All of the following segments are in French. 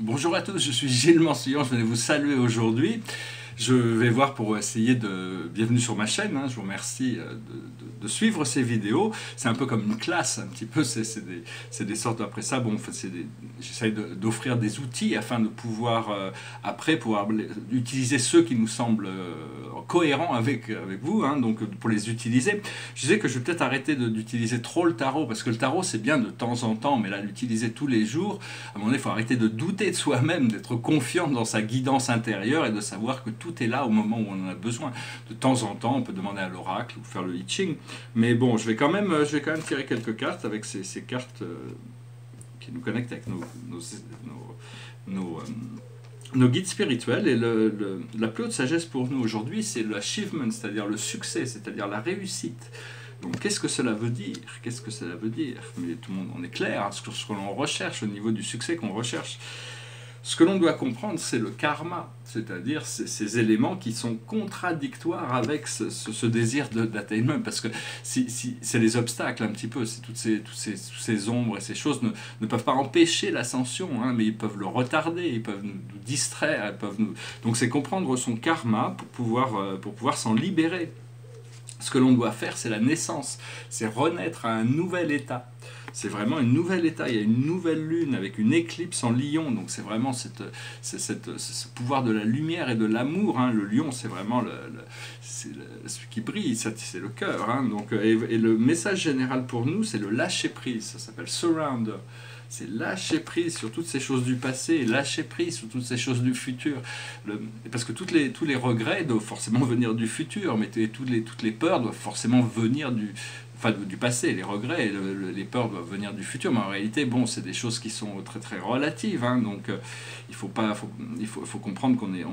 Bonjour à tous, je suis Gilles Mansillon, je venais vous saluer aujourd'hui. Je vais voir pour essayer de... Bienvenue sur ma chaîne, hein, je vous remercie de suivre ces vidéos. C'est un peu comme une classe, un petit peu, c'est des sortes, après ça, bon, j'essaie d'offrir des outils afin de pouvoir, après, pouvoir utiliser ceux qui nous semblent cohérents avec vous, hein, donc pour les utiliser. Je disais que je vais peut-être arrêter d'utiliser trop le tarot, parce que le tarot c'est bien de temps en temps, mais là, l'utiliser tous les jours, à un moment donné, il faut arrêter de douter de soi-même, d'être confiant dans sa guidance intérieure et de savoir que tout est là au moment où on en a besoin. De temps en temps, on peut demander à l'oracle ou faire le I Ching. Mais bon, je vais quand même tirer quelques cartes avec ces cartes qui nous connectent avec nos guides spirituels. Et la plus haute sagesse pour nous aujourd'hui, c'est l'achievement, c'est-à-dire le succès, c'est-à-dire la réussite. Donc qu'est-ce que cela veut dire? Qu'est-ce que cela veut dire? Mais tout le monde en est clair, hein, sur ce que l'on recherche, au niveau du succès qu'on recherche. Ce que l'on doit comprendre, c'est le karma, c'est-à-dire ces éléments qui sont contradictoires avec ce désir d'attainment, parce que c'est les obstacles un petit peu, toutes ces ombres et ces choses ne peuvent pas empêcher l'ascension, hein, mais ils peuvent le retarder, ils peuvent nous distraire, donc c'est comprendre son karma pour pouvoir s'en libérer. Ce que l'on doit faire, c'est la naissance, c'est renaître à un nouvel état. C'est vraiment un nouvel état, il y a une nouvelle lune avec une éclipse en lion, donc c'est vraiment ce pouvoir de la lumière et de l'amour, hein. Le lion, c'est vraiment celui qui brille, c'est le cœur, hein. Donc, et le message général pour nous, c'est le lâcher prise, ça s'appelle surrender. C'est lâcher prise sur toutes ces choses du passé, lâcher prise sur toutes ces choses du futur. Parce que tous les regrets doivent forcément venir du futur, mais toutes les peurs doivent forcément venir du passé. Les regrets, les peurs doivent venir du futur, mais en réalité, bon, c'est des choses qui sont très très relatives, hein, donc il faut comprendre qu'on est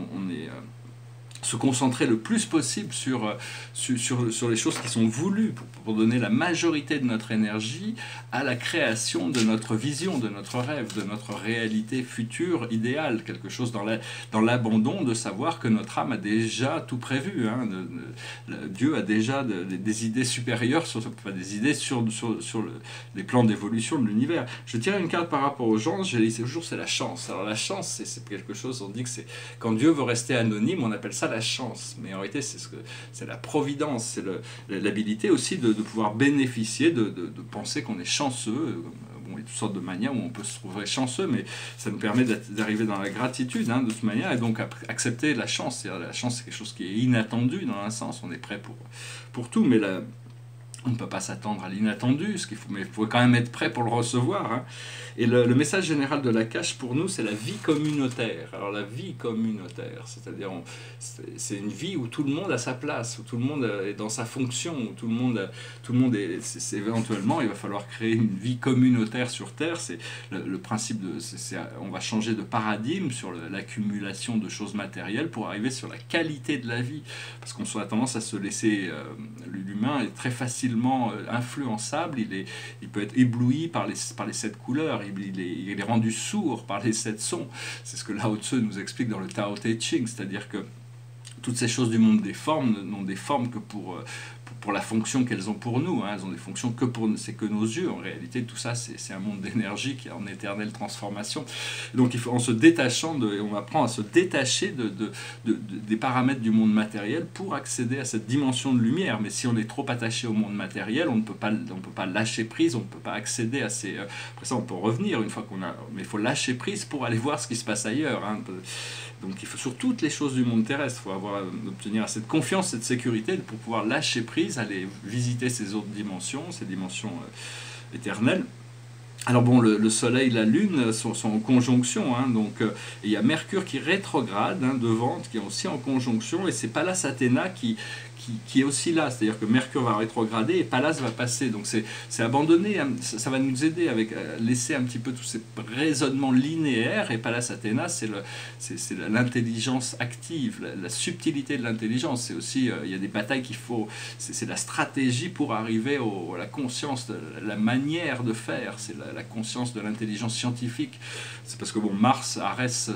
se concentrer le plus possible sur les choses qui sont voulues pour donner la majorité de notre énergie à la création de notre vision, de notre rêve, de notre réalité future idéale, quelque chose dans l'abandon de savoir que notre âme a déjà tout prévu, hein, Dieu a déjà des idées supérieures, des idées sur les plans d'évolution de l'univers. Je tirais une carte par rapport aux gens, j'ai dit toujours c'est la chance. Alors la chance, c'est quelque chose, on dit que c'est quand Dieu veut rester anonyme, on appelle ça la chance, mais en réalité c'est la providence, c'est l'habilité aussi de pouvoir bénéficier, de penser qu'on est chanceux. Bon, il y a toutes sortes de manières où on peut se trouver chanceux, mais ça nous permet d'arriver dans la gratitude, hein, de toute manière, et donc accepter la chance. La chance, c'est quelque chose qui est inattendu dans un sens, on est prêt pour tout, mais on ne peut pas s'attendre à l'inattendu, mais il faut quand même être prêt pour le recevoir, hein. Et le message général de la cache pour nous, c'est la vie communautaire. Alors la vie communautaire, c'est-à-dire c'est une vie où tout le monde a sa place, où tout le monde est dans sa fonction, où tout le monde est éventuellement, il va falloir créer une vie communautaire sur Terre. C'est le principe on va changer de paradigme sur l'accumulation de choses matérielles pour arriver sur la qualité de la vie, parce qu'on a tendance à se laisser, l'humain est très facilement influençable, il peut être ébloui par les 7 couleurs, il est rendu sourd par les 7 sons. C'est ce que Lao Tzu nous explique dans le Tao Te Ching, c'est-à-dire que toutes ces choses du monde des formes n'ont des formes que pour la fonction qu'elles ont pour nous, hein. Elles ont des fonctions que pour nous, c'est que nos yeux. En réalité, tout ça, c'est un monde d'énergie qui est en éternelle transformation. Donc, on apprend à se détacher des paramètres du monde matériel pour accéder à cette dimension de lumière. Mais si on est trop attaché au monde matériel, on ne peut pas lâcher prise, on ne peut pas accéder à ces... Après ça, on peut revenir une fois mais il faut lâcher prise pour aller voir ce qui se passe ailleurs, hein. Donc il faut sur toutes les choses du monde terrestre, il faut obtenir cette confiance, cette sécurité pour pouvoir lâcher prise, aller visiter ces autres dimensions, ces dimensions éternelles. Alors bon, le Soleil et la Lune sont en conjonction, hein, donc il y a Mercure qui rétrograde, hein, devant, qui est aussi en conjonction, et c'est Pallas Athéna qui est aussi là, c'est-à-dire que Mercure va rétrograder et Pallas va passer, donc c'est abandonner, hein, ça va nous aider avec laisser un petit peu tous ces raisonnements linéaires, et Pallas Athéna c'est l'intelligence active, la subtilité de l'intelligence, c'est aussi, il y a des batailles c'est la stratégie pour arriver à la conscience, la manière de faire, c'est la conscience de l'intelligence scientifique, c'est parce que bon, Mars, Arès,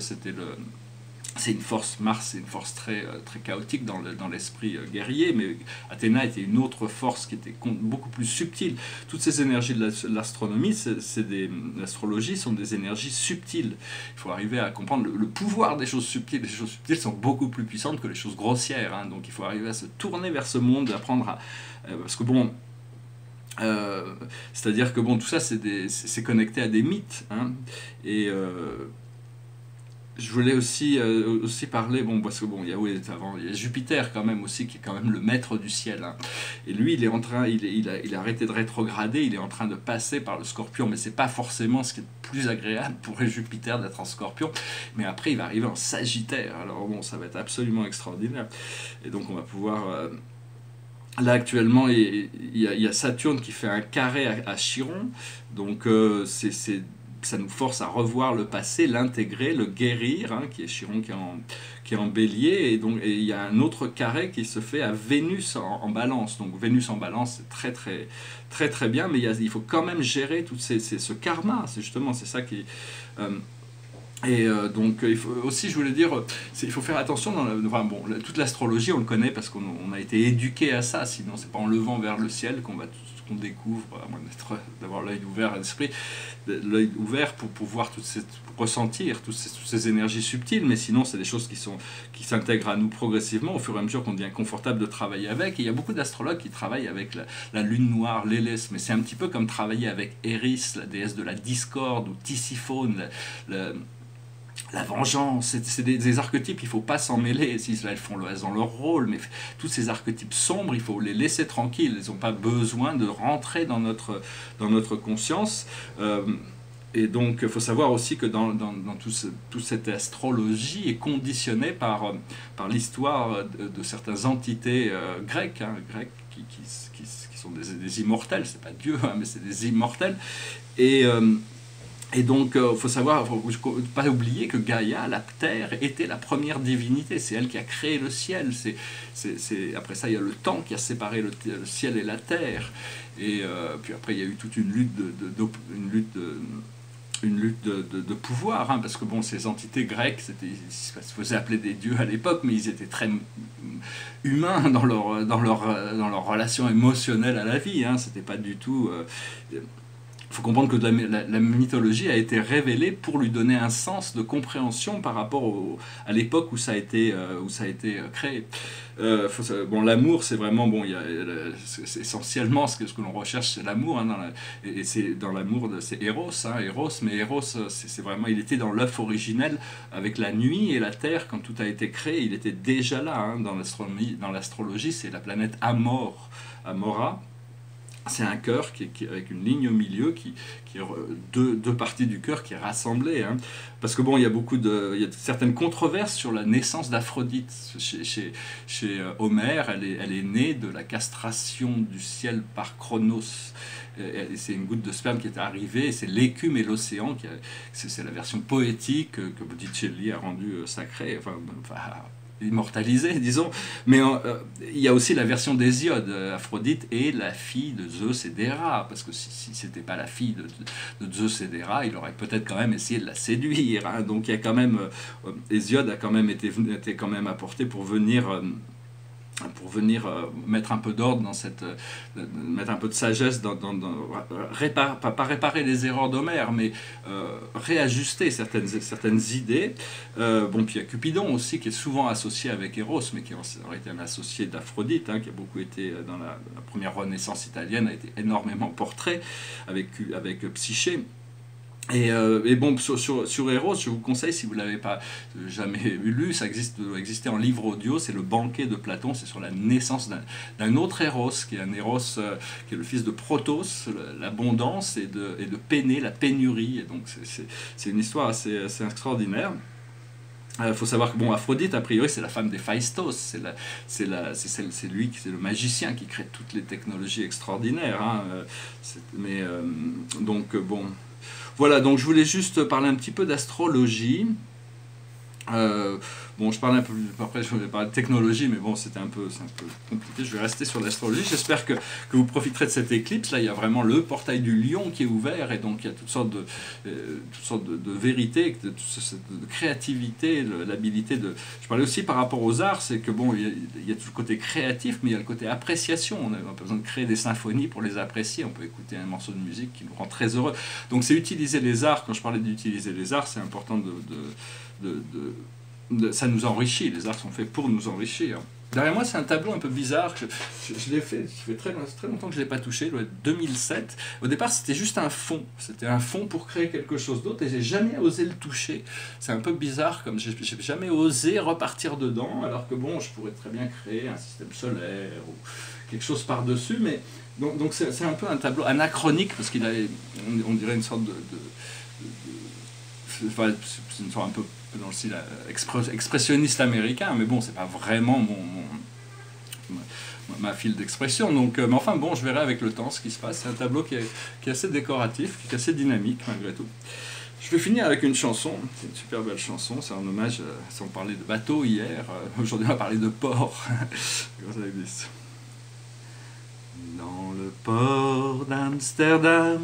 c'est une force, Mars, c'est une force très chaotique dans l'esprit guerrier, mais Athéna était une autre force qui était beaucoup plus subtile. Toutes ces énergies de l'astronomie, l'astrologie sont des énergies subtiles. Il faut arriver à comprendre le pouvoir des choses subtiles. Les choses subtiles sont beaucoup plus puissantes que les choses grossières, hein. Donc il faut arriver à se tourner vers ce monde, apprendre à... parce que bon... c'est-à-dire que bon, tout ça c'est connecté à des mythes, hein. Et je voulais aussi parler, bon, parce que bon, il y a Jupiter quand même aussi, qui est quand même le maître du ciel, hein. Et lui, il est en train, il a arrêté de rétrograder, il est en train de passer par le Scorpion, mais c'est pas forcément ce qui est le plus agréable pour Jupiter d'être en Scorpion, mais après il va arriver en Sagittaire, alors bon, ça va être absolument extraordinaire, et donc on va pouvoir... Là actuellement, il y a Saturne qui fait un carré à Chiron, donc ça nous force à revoir le passé, l'intégrer, le guérir, hein, qui est Chiron qui est en bélier, et il y a un autre carré qui se fait à Vénus en balance. Donc Vénus en balance, c'est très bien, mais il faut quand même gérer tout ce karma, c'est ça qui... donc il faut aussi, je voulais dire, il faut faire attention toute l'astrologie, on le connaît parce qu'on a été éduqué à ça, sinon c'est pas en levant vers le ciel qu'on découvre, à moins d'avoir l'œil ouvert à l'esprit, l'œil ouvert pour voir pour ressentir toutes ces énergies subtiles, mais sinon c'est des choses qui s'intègrent à nous progressivement au fur et à mesure qu'on devient confortable de travailler avec. Et il y a beaucoup d'astrologues qui travaillent avec la lune noire, l'Élès, mais c'est un petit peu comme travailler avec Eris, la déesse de la discorde, ou Tisiphone, la vengeance. C'est des archétypes, il ne faut pas s'en mêler. Si elles ont leur rôle, mais tous ces archétypes sombres, il faut les laisser tranquilles. Ils n'ont pas besoin de rentrer dans notre conscience. Et donc, il faut savoir aussi que toute cette astrologie est conditionnée par l'histoire de certaines entités grecques, hein, qui sont des immortels. C'est pas Dieu, hein, mais c'est des immortels. Et donc, il faut savoir, faut pas oublier que Gaïa, la Terre, était la première divinité. C'est elle qui a créé le ciel. Après ça, il y a le temps qui a séparé le ciel et la Terre. Et puis après, il y a eu toute une lutte de pouvoir, hein, parce que bon, ces entités grecques, ils se faisaient appeler des dieux à l'époque, mais ils étaient très humains dans leur relation émotionnelle à la vie, hein. C'était pas du tout... Il faut comprendre que la mythologie a été révélée pour lui donner un sens de compréhension par rapport à l'époque où ça a été créé. L'amour, c'est vraiment c'est essentiellement ce que l'on recherche, c'est l'amour, hein, et c'est dans l'amour, c'est Eros, hein, mais Eros, c'est vraiment, il était dans l'œuf originel avec la nuit et la terre quand tout a été créé, il était déjà là, hein, dans l'astrologie, c'est la planète Amora. C'est un cœur avec une ligne au milieu, deux parties du cœur qui est rassemblée, hein. Parce que bon, il y a certaines controverses sur la naissance d'Aphrodite. Chez Homère, elle est née de la castration du ciel par Cronos. C'est une goutte de sperme qui est arrivée, et c'est l'écume et l'océan, c'est la version poétique que Botticelli a rendue sacrée, immortalisée, disons. Mais il y a aussi la version d'Hésiode. Aphrodite est la fille de Zeus et d'Héra, parce que si c'était pas la fille de Zeus et d'Héra, il aurait peut-être quand même essayé de la séduire, hein. Donc il y a quand même Hésiode a quand même été quand même apporté pour venir mettre un peu d'ordre mettre un peu de sagesse pas réparer les erreurs d'Homère, mais réajuster certaines idées. Puis il y a Cupidon aussi, qui est souvent associé avec Eros, mais qui aurait été un associé d'Aphrodite, hein, qui a beaucoup été dans la première Renaissance italienne, a été énormément portrait avec Psyché. Et bon, sur Eros, je vous conseille, si vous ne l'avez pas jamais lu, ça doit exister en livre audio, c'est le banquet de Platon, c'est sur la naissance d'un autre Eros, qui est un Eros qui est le fils de Protos, l'abondance, et de Pénée, la pénurie. Et donc c'est une histoire assez extraordinaire. Il faut savoir que Aphrodite, a priori, c'est la femme d'Héphaïstos, c'est lui, c'est le magicien qui crée toutes les technologies extraordinaires, hein. Voilà, donc je voulais juste parler un petit peu d'astrologie. Bon, je parlais un peu plus, après je voulais parler de technologie, mais bon, c'est un peu compliqué, je vais rester sur l'astrologie. J'espère que vous profiterez de cette éclipse. Là, il y a vraiment le portail du lion qui est ouvert, et donc il y a toutes sortes de vérités, de créativité, l'habilité de... Je parlais aussi par rapport aux arts, c'est que bon, il y a tout le côté créatif, mais il y a le côté appréciation. On n'a pas besoin de créer des symphonies pour les apprécier, on peut écouter un morceau de musique qui nous rend très heureux. Donc c'est utiliser les arts. Quand je parlais d'utiliser les arts, c'est important ça nous enrichit, les arts sont faits pour nous enrichir. Derrière moi, c'est un tableau un peu bizarre, je l'ai fait, ça fait très longtemps que je ne l'ai pas touché, 2007. Au départ, c'était juste un fond, c'était un fond pour créer quelque chose d'autre, et j'ai jamais osé le toucher. C'est un peu bizarre, comme j'ai jamais osé repartir dedans, alors que bon, je pourrais très bien créer un système solaire, ou quelque chose par-dessus, mais... Donc c'est un peu un tableau anachronique, parce qu'il a, on dirait une sorte enfin, c'est une sorte un peu dans le style expressionniste américain, mais bon, c'est pas vraiment ma file d'expression. Donc, mais enfin, bon, je verrai avec le temps ce qui se passe. C'est un tableau qui est assez décoratif, qui est assez dynamique malgré tout. Je vais finir avec une chanson, c'est une super belle chanson, c'est un hommage, on parlait de bateau hier, aujourd'hui on va parler de port. Dans le port d'Amsterdam,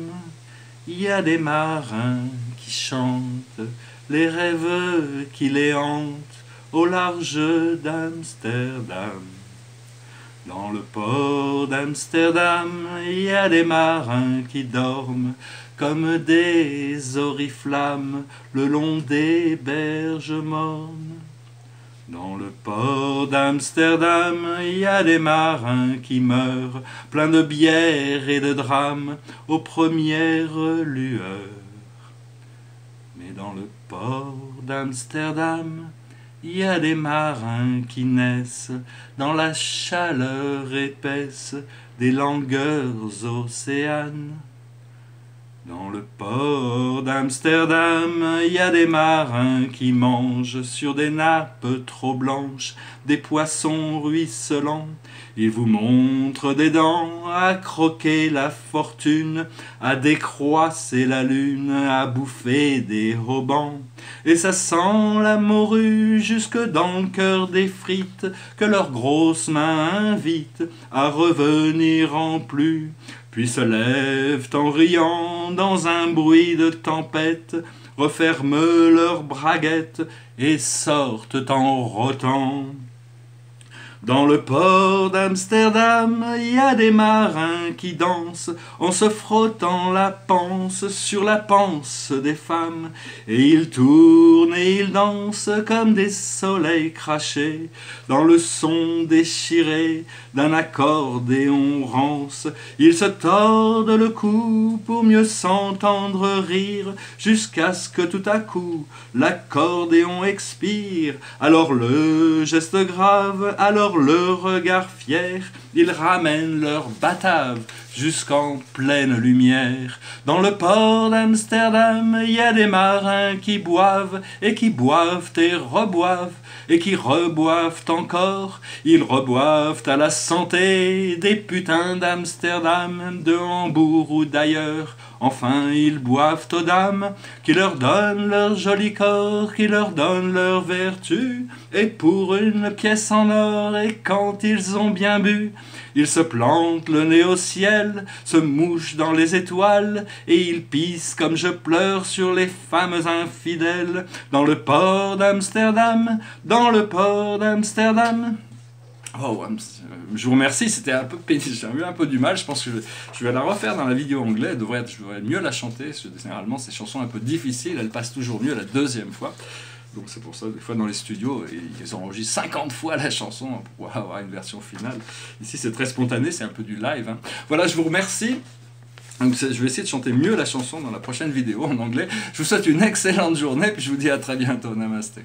il y a des marins qui chantent les rêves qui les hantent au large d'Amsterdam. Dans le port d'Amsterdam, il y a des marins qui dorment comme des oriflammes le long des berges mornes. Dans le port d'Amsterdam, il y a des marins qui meurent, pleins de bière et de drames, aux premières lueurs. Mais dans le port d'Amsterdam, il y a des marins qui naissent dans la chaleur épaisse des langueurs océanes. Dans le port d'Amsterdam, il y a des marins qui mangent sur des nappes trop blanches des poissons ruisselants. Ils vous montrent des dents à croquer la fortune, à décroisser la lune, à bouffer des haubans. Et ça sent la morue jusque dans le cœur des frites que leurs grosses mains invitent à revenir en plus. Puis se lèvent en riant dans un bruit de tempête, referment leurs braguettes et sortent en rotant. Dans le port d'Amsterdam, il y a des marins qui dansent en se frottant la panse sur la panse des femmes. Et ils tournent et ils dansent comme des soleils crachés dans le son déchiré d'un accordéon rance. Ils se tordent le cou pour mieux s'entendre rire jusqu'à ce que tout à coup l'accordéon expire. Alors le geste grave, alors le regard fier, ils ramènent leur batave jusqu'en pleine lumière. Dans le port d'Amsterdam, il y a des marins qui boivent et qui boivent et reboivent et qui reboivent encore. Ils reboivent à la santé des putains d'Amsterdam, de Hambourg ou d'ailleurs. Enfin, ils boivent aux dames qui leur donnent leur joli corps, qui leur donnent leur vertu. Et pour une pièce en or, et quand ils ont bien bu, ils se plantent le nez au ciel, se mouchent dans les étoiles, et ils pissent comme je pleure sur les femmes infidèles. Dans le port d'Amsterdam, dans le port d'Amsterdam. Oh, je vous remercie, c'était un peu pénible, j'ai eu un peu du mal, je pense que je vais la refaire dans la vidéo anglaise, je devrais mieux la chanter, parce que généralement ces chansons un peu difficiles, elles passent toujours mieux la deuxième fois. Donc c'est pour ça, des fois dans les studios, ils enregistrent 50 fois la chanson pour pouvoir avoir une version finale. Ici c'est très spontané, c'est un peu du live. Hein. Voilà, je vous remercie. Donc, je vais essayer de chanter mieux la chanson dans la prochaine vidéo en anglais. Je vous souhaite une excellente journée, puis je vous dis à très bientôt. Namasté.